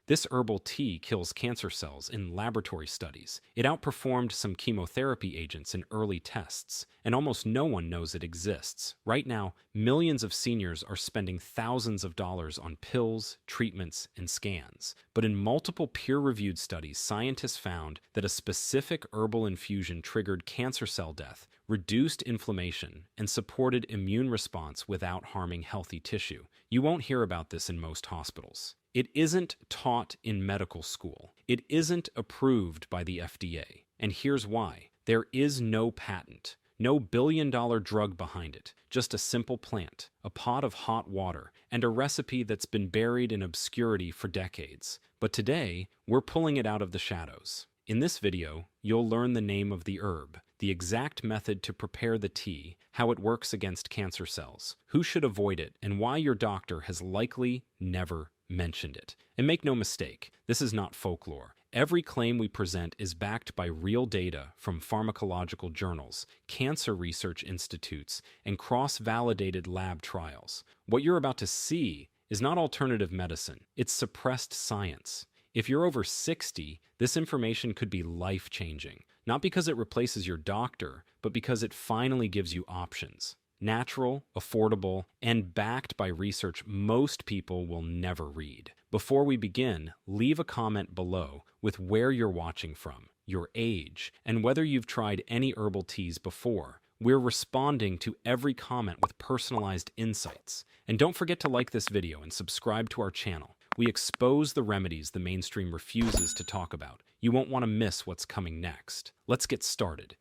This herbal tea kills cancer cells in laboratory studies. It outperformed some chemotherapy agents in early tests, and almost no one knows it exists. Right now, millions of seniors are spending thousands of dollars on pills, treatments, and scans. But in multiple peer-reviewed studies, scientists found that a specific herbal infusion triggered cancer cell death, reduced inflammation, and supported immune response without harming healthy tissue. You won't hear about this in most hospitals. It isn't taught in medical school. It isn't approved by the FDA. And here's why. There is no patent, no billion-dollar drug behind it, just a simple plant, a pot of hot water, and a recipe that's been buried in obscurity for decades. But today, we're pulling it out of the shadows. In this video, you'll learn the name of the herb, the exact method to prepare the tea, how it works against cancer cells, who should avoid it, and why your doctor has likely never mentioned it. And make no mistake, this is not folklore. Every claim we present is backed by real data from pharmacological journals, cancer research institutes, and cross-validated lab trials. What you're about to see is not alternative medicine, it's suppressed science. If you're over 60, this information could be life-changing, not because it replaces your doctor, but because it finally gives you options. Natural, affordable, and backed by research most people will never read. Before we begin, leave a comment below with where you're watching from, your age, and whether you've tried any herbal teas before. We're responding to every comment with personalized insights. And don't forget to like this video and subscribe to our channel. We expose the remedies the mainstream refuses to talk about. You won't want to miss what's coming next. Let's get started.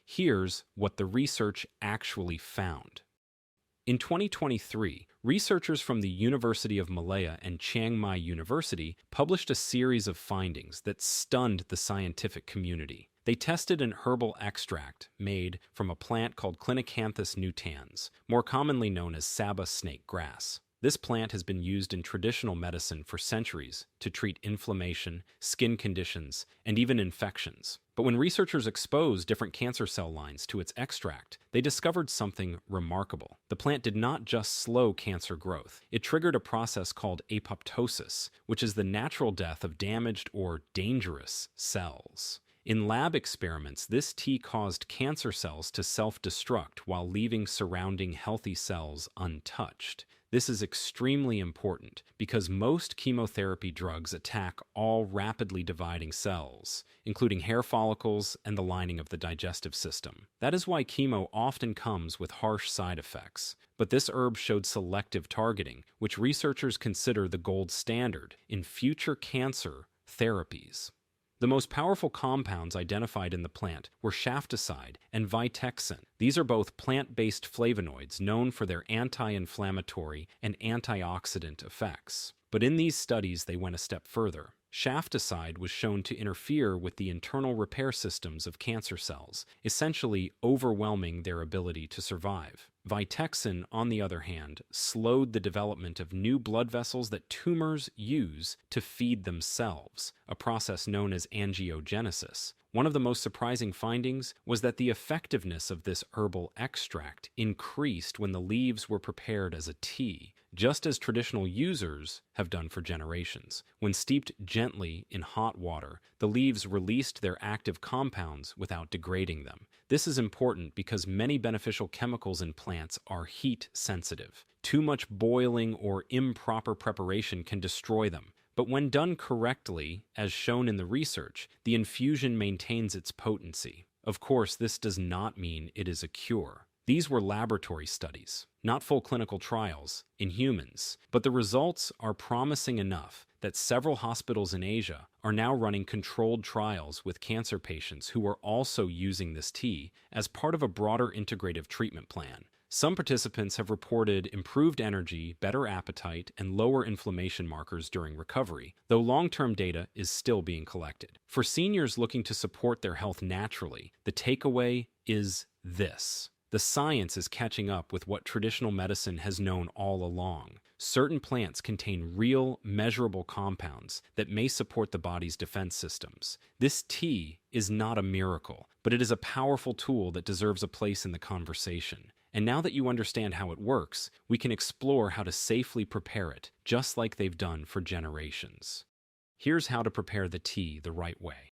Here's what the research actually found. In 2023, researchers from the University of Malaya and Chiang Mai University published a series of findings that stunned the scientific community. They tested an herbal extract made from a plant called Clinicanthus nutans, more commonly known as Sabah snake grass. This plant has been used in traditional medicine for centuries to treat inflammation, skin conditions, and even infections. But when researchers exposed different cancer cell lines to its extract, they discovered something remarkable. The plant did not just slow cancer growth. It triggered a process called apoptosis, which is the natural death of damaged or dangerous cells. In lab experiments, this tea caused cancer cells to self-destruct while leaving surrounding healthy cells untouched. This is extremely important because most chemotherapy drugs attack all rapidly dividing cells, including hair follicles and the lining of the digestive system. That is why chemo often comes with harsh side effects. But this herb showed selective targeting, which researchers consider the gold standard in future cancer therapies. The most powerful compounds identified in the plant were shafticide and vitexin. These are both plant-based flavonoids known for their anti-inflammatory and antioxidant effects. But in these studies, they went a step further. Shafticide was shown to interfere with the internal repair systems of cancer cells, essentially overwhelming their ability to survive. Vitexin, on the other hand, slowed the development of new blood vessels that tumors use to feed themselves, a process known as angiogenesis. One of the most surprising findings was that the effectiveness of this herbal extract increased when the leaves were prepared as a tea, just as traditional users have done for generations. When steeped gently in hot water, the leaves released their active compounds without degrading them. This is important because many beneficial chemicals in plants are heat sensitive. Too much boiling or improper preparation can destroy them. But when done correctly, as shown in the research, the infusion maintains its potency. Of course, this does not mean it is a cure. These were laboratory studies, not full clinical trials in humans, but the results are promising enough that several hospitals in Asia are now running controlled trials with cancer patients who are also using this tea as part of a broader integrative treatment plan. Some participants have reported improved energy, better appetite, and lower inflammation markers during recovery, though long-term data is still being collected. For seniors looking to support their health naturally, the takeaway is this. The science is catching up with what traditional medicine has known all along. Certain plants contain real, measurable compounds that may support the body's defense systems. This tea is not a miracle, but it is a powerful tool that deserves a place in the conversation. And now that you understand how it works, we can explore how to safely prepare it, just like they've done for generations. Here's how to prepare the tea the right way.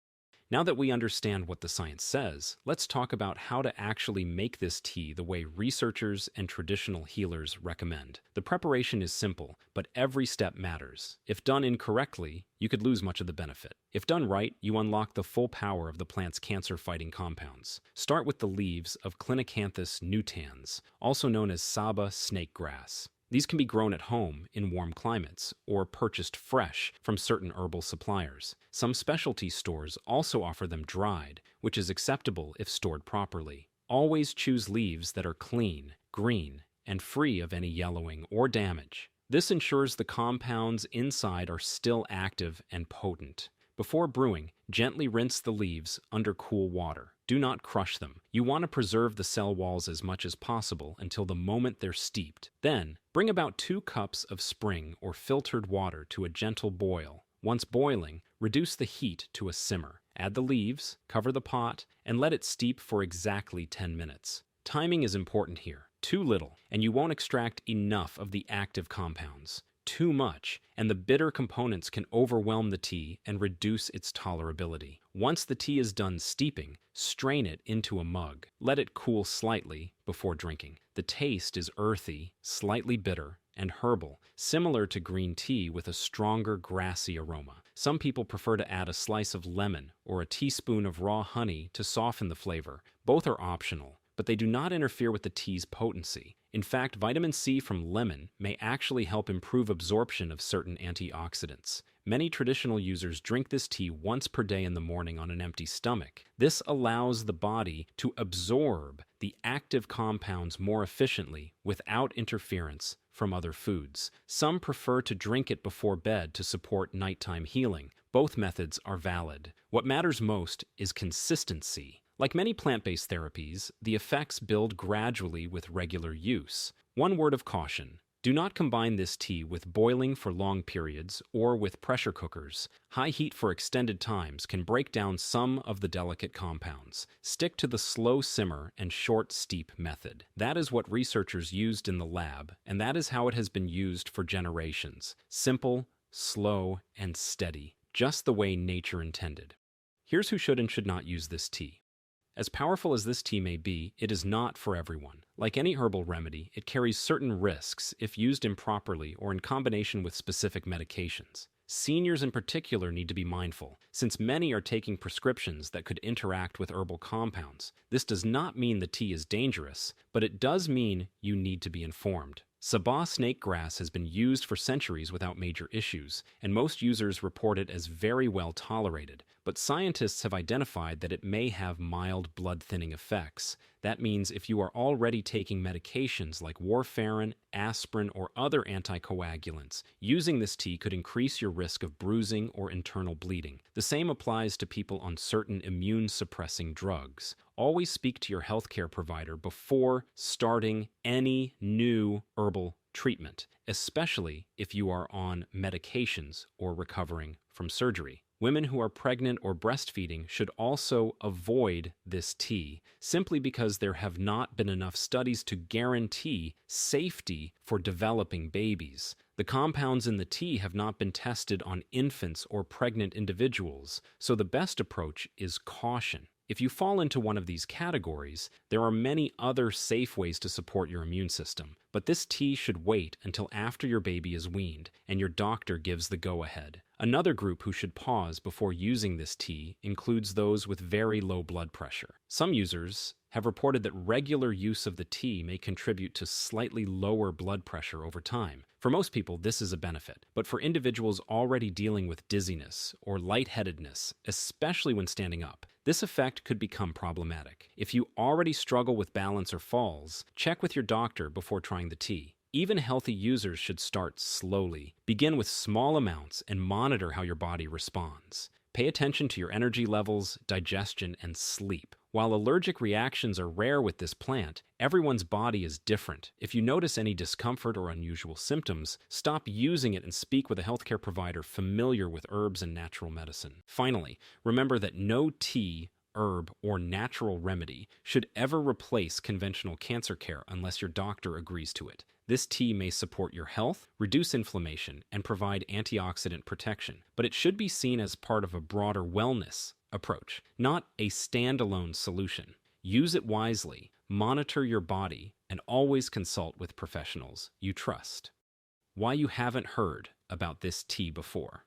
Now that we understand what the science says, let's talk about how to actually make this tea the way researchers and traditional healers recommend. The preparation is simple, but every step matters. If done incorrectly, you could lose much of the benefit. If done right, you unlock the full power of the plant's cancer-fighting compounds. Start with the leaves of Clinicanthus nutans, also known as Saba snake grass. These can be grown at home in warm climates or purchased fresh from certain herbal suppliers. Some specialty stores also offer them dried, which is acceptable if stored properly. Always choose leaves that are clean, green, and free of any yellowing or damage. This ensures the compounds inside are still active and potent. Before brewing, gently rinse the leaves under cool water. Do not crush them. You want to preserve the cell walls as much as possible until the moment they're steeped. Then, bring about 2 cups of spring or filtered water to a gentle boil. Once boiling, reduce the heat to a simmer. Add the leaves, cover the pot, and let it steep for exactly 10 minutes. Timing is important here. Too little, and you won't extract enough of the active compounds. Too much, and the bitter components can overwhelm the tea and reduce its tolerability. Once the tea is done steeping, strain it into a mug. Let it cool slightly before drinking. The taste is earthy, slightly bitter, and herbal, similar to green tea with a stronger grassy aroma. Some people prefer to add a slice of lemon or a teaspoon of raw honey to soften the flavor. Both are optional, but they do not interfere with the tea's potency. In fact, vitamin C from lemon may actually help improve absorption of certain antioxidants. Many traditional users drink this tea once per day in the morning on an empty stomach. This allows the body to absorb the active compounds more efficiently without interference from other foods. Some prefer to drink it before bed to support nighttime healing. Both methods are valid. What matters most is consistency. Like many plant-based therapies, the effects build gradually with regular use. One word of caution: do not combine this tea with boiling for long periods or with pressure cookers. High heat for extended times can break down some of the delicate compounds. Stick to the slow simmer and short steep method. That is what researchers used in the lab, and that is how it has been used for generations. Simple, slow, and steady, just the way nature intended. Here's who should and should not use this tea. As powerful as this tea may be, it is not for everyone. Like any herbal remedy, it carries certain risks if used improperly or in combination with specific medications. Seniors in particular need to be mindful, since many are taking prescriptions that could interact with herbal compounds. This does not mean the tea is dangerous, but it does mean you need to be informed. Sabah snake grass has been used for centuries without major issues, and most users report it as very well tolerated. But scientists have identified that it may have mild blood-thinning effects. That means if you are already taking medications like warfarin, aspirin, or other anticoagulants, using this tea could increase your risk of bruising or internal bleeding. The same applies to people on certain immune-suppressing drugs. Always speak to your healthcare provider before starting any new herbal treatment, especially if you are on medications or recovering from surgery. Women who are pregnant or breastfeeding should also avoid this tea, simply because there have not been enough studies to guarantee safety for developing babies. The compounds in the tea have not been tested on infants or pregnant individuals, so the best approach is caution. If you fall into one of these categories, there are many other safe ways to support your immune system, but this tea should wait until after your baby is weaned and your doctor gives the go-ahead. Another group who should pause before using this tea includes those with very low blood pressure. Some users have reported that regular use of the tea may contribute to slightly lower blood pressure over time. For most people, this is a benefit, but for individuals already dealing with dizziness or lightheadedness, especially when standing up, this effect could become problematic. If you already struggle with balance or falls, check with your doctor before trying the tea. Even healthy users should start slowly. Begin with small amounts and monitor how your body responds. Pay attention to your energy levels, digestion, and sleep. While allergic reactions are rare with this plant, everyone's body is different. If you notice any discomfort or unusual symptoms, stop using it and speak with a healthcare provider familiar with herbs and natural medicine. Finally, remember that no tea, herb or natural remedy should ever replace conventional cancer care unless your doctor agrees to it. This tea may support your health, reduce inflammation, and provide antioxidant protection, but it should be seen as part of a broader wellness approach, not a standalone solution. Use it wisely, monitor your body, and always consult with professionals you trust. Why you haven't heard about this tea before.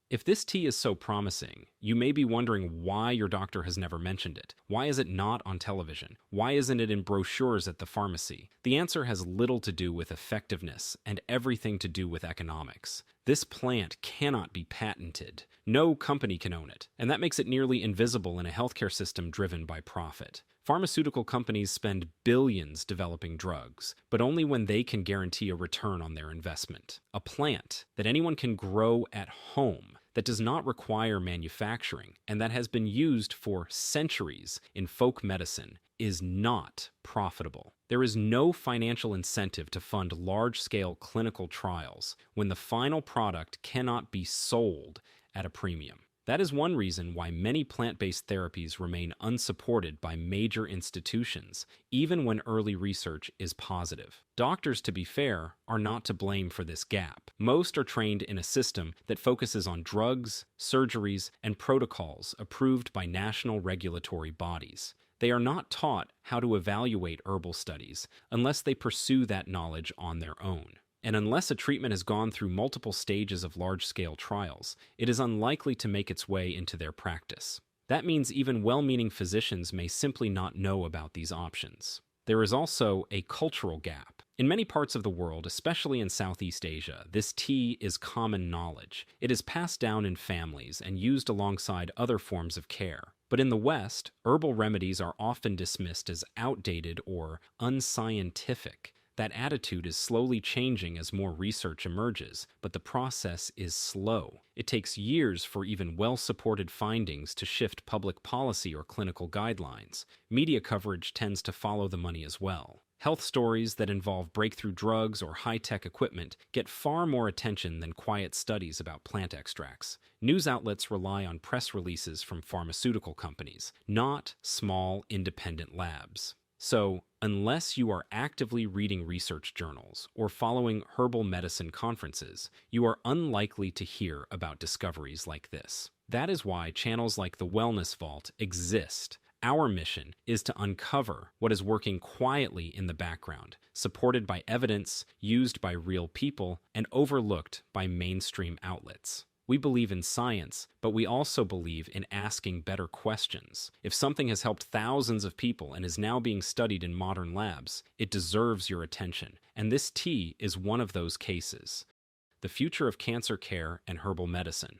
If this tea is so promising, you may be wondering why your doctor has never mentioned it. Why is it not on television? Why isn't it in brochures at the pharmacy? The answer has little to do with effectiveness and everything to do with economics. This plant cannot be patented. No company can own it, and that makes it nearly invisible in a healthcare system driven by profit. Pharmaceutical companies spend billions developing drugs, but only when they can guarantee a return on their investment. A plant that anyone can grow at home, that does not require manufacturing, and that has been used for centuries in folk medicine, is not profitable. There is no financial incentive to fund large-scale clinical trials when the final product cannot be sold at a premium. That is one reason why many plant-based therapies remain unsupported by major institutions, even when early research is positive. Doctors, to be fair, are not to blame for this gap. Most are trained in a system that focuses on drugs, surgeries, and protocols approved by national regulatory bodies. They are not taught how to evaluate herbal studies unless they pursue that knowledge on their own. And unless a treatment has gone through multiple stages of large-scale trials, it is unlikely to make its way into their practice. That means even well-meaning physicians may simply not know about these options. There is also a cultural gap. In many parts of the world, especially in Southeast Asia, this tea is common knowledge. It is passed down in families and used alongside other forms of care. But in the West, herbal remedies are often dismissed as outdated or unscientific. That attitude is slowly changing as more research emerges, but the process is slow. It takes years for even well-supported findings to shift public policy or clinical guidelines. Media coverage tends to follow the money as well. Health stories that involve breakthrough drugs or high-tech equipment get far more attention than quiet studies about plant extracts. News outlets rely on press releases from pharmaceutical companies, not small, independent labs. So, unless you are actively reading research journals or following herbal medicine conferences, you are unlikely to hear about discoveries like this. That is why channels like the Wellness Vault exist. Our mission is to uncover what is working quietly in the background, supported by evidence, used by real people, and overlooked by mainstream outlets. We believe in science, but we also believe in asking better questions. If something has helped thousands of people and is now being studied in modern labs, it deserves your attention, and this tea is one of those cases. The future of cancer care and herbal medicine.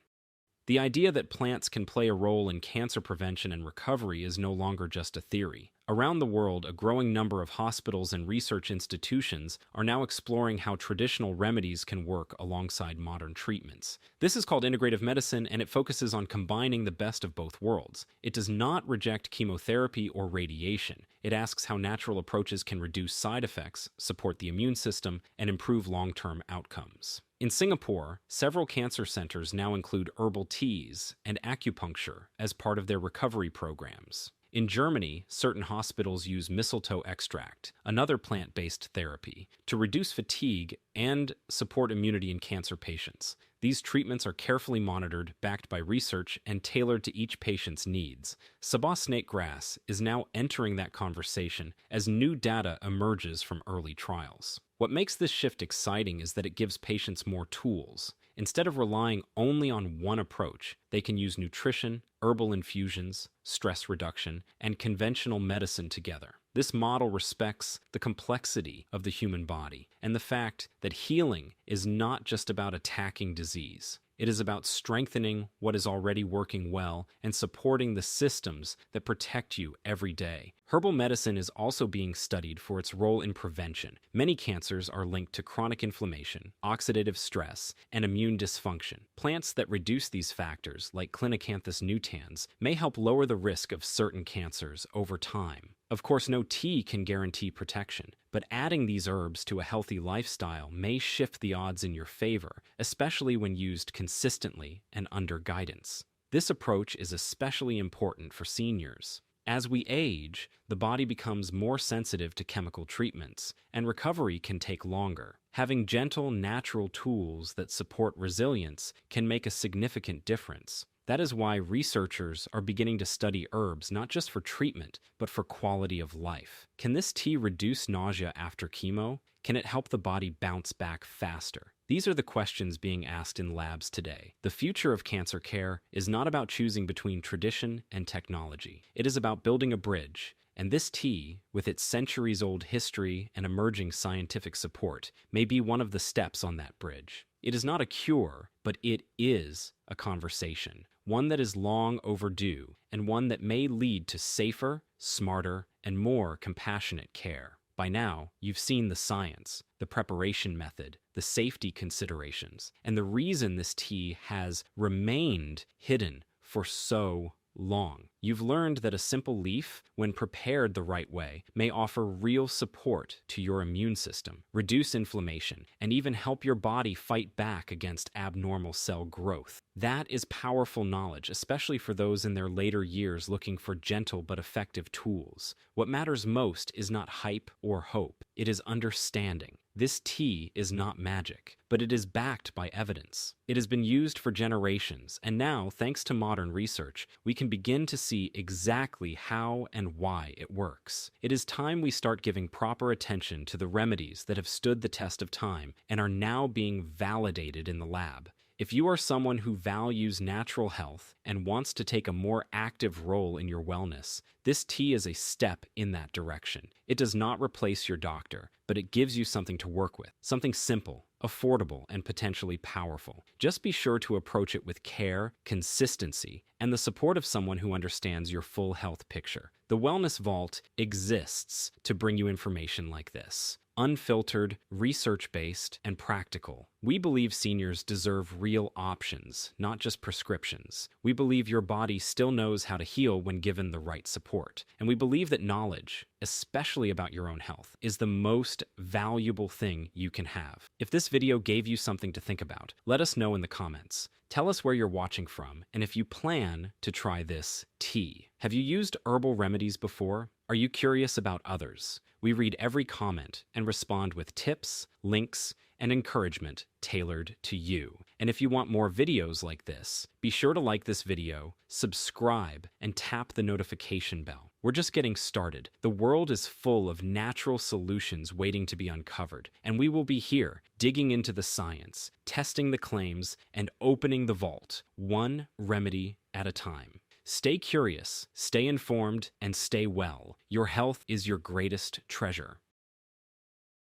The idea that plants can play a role in cancer prevention and recovery is no longer just a theory. Around the world, a growing number of hospitals and research institutions are now exploring how traditional remedies can work alongside modern treatments. This is called integrative medicine, and it focuses on combining the best of both worlds. It does not reject chemotherapy or radiation. It asks how natural approaches can reduce side effects, support the immune system, and improve long-term outcomes. In Singapore, several cancer centers now include herbal teas and acupuncture as part of their recovery programs. In Germany, certain hospitals use mistletoe extract, another plant-based therapy, to reduce fatigue and support immunity in cancer patients. These treatments are carefully monitored, backed by research, and tailored to each patient's needs. Sabah snake grass is now entering that conversation as new data emerges from early trials. What makes this shift exciting is that it gives patients more tools. Instead of relying only on one approach, they can use nutrition, herbal infusions, stress reduction, and conventional medicine together. This model respects the complexity of the human body and the fact that healing is not just about attacking disease. It is about strengthening what is already working well and supporting the systems that protect you every day. Herbal medicine is also being studied for its role in prevention. Many cancers are linked to chronic inflammation, oxidative stress, and immune dysfunction. Plants that reduce these factors, like Clinicanthus nutans, may help lower the risk of certain cancers over time. Of course, no tea can guarantee protection, but adding these herbs to a healthy lifestyle may shift the odds in your favor, especially when used consistently and under guidance. This approach is especially important for seniors. As we age, the body becomes more sensitive to chemical treatments, and recovery can take longer. Having gentle, natural tools that support resilience can make a significant difference. That is why researchers are beginning to study herbs not just for treatment, but for quality of life. Can this tea reduce nausea after chemo? Can it help the body bounce back faster? These are the questions being asked in labs today. The future of cancer care is not about choosing between tradition and technology. It is about building a bridge. And this tea, with its centuries-old history and emerging scientific support, may be one of the steps on that bridge. It is not a cure, but it is a conversation, one that is long overdue, and one that may lead to safer, smarter, and more compassionate care. By now, you've seen the science, the preparation method, the safety considerations, and the reason this tea has remained hidden for so long. You've learned that a simple leaf, when prepared the right way, may offer real support to your immune system, reduce inflammation, and even help your body fight back against abnormal cell growth. That is powerful knowledge, especially for those in their later years looking for gentle but effective tools. What matters most is not hype or hope. It is understanding. This tea is not magic, but it is backed by evidence. It has been used for generations, and now, thanks to modern research, we can begin to see exactly how and why it works. It is time we start giving proper attention to the remedies that have stood the test of time and are now being validated in the lab. If you are someone who values natural health and wants to take a more active role in your wellness, this tea is a step in that direction. It does not replace your doctor, but it gives you something to work with, something simple, affordable, and potentially powerful. Just be sure to approach it with care, consistency, and the support of someone who understands your full health picture. The Wellness Vault exists to bring you information like this. Unfiltered, research-based, and practical. We believe seniors deserve real options, not just prescriptions. We believe your body still knows how to heal when given the right support. And we believe that knowledge, especially about your own health, is the most valuable thing you can have. If this video gave you something to think about, let us know in the comments. Tell us where you're watching from, and if you plan to try this tea. Have you used herbal remedies before? Are you curious about others? We read every comment and respond with tips, links, and encouragement tailored to you. And if you want more videos like this, be sure to like this video, subscribe, and tap the notification bell. We're just getting started. The world is full of natural solutions waiting to be uncovered, and we will be here, digging into the science, testing the claims, and opening the vault, one remedy at a time. Stay curious, stay informed, and stay well. Your health is your greatest treasure.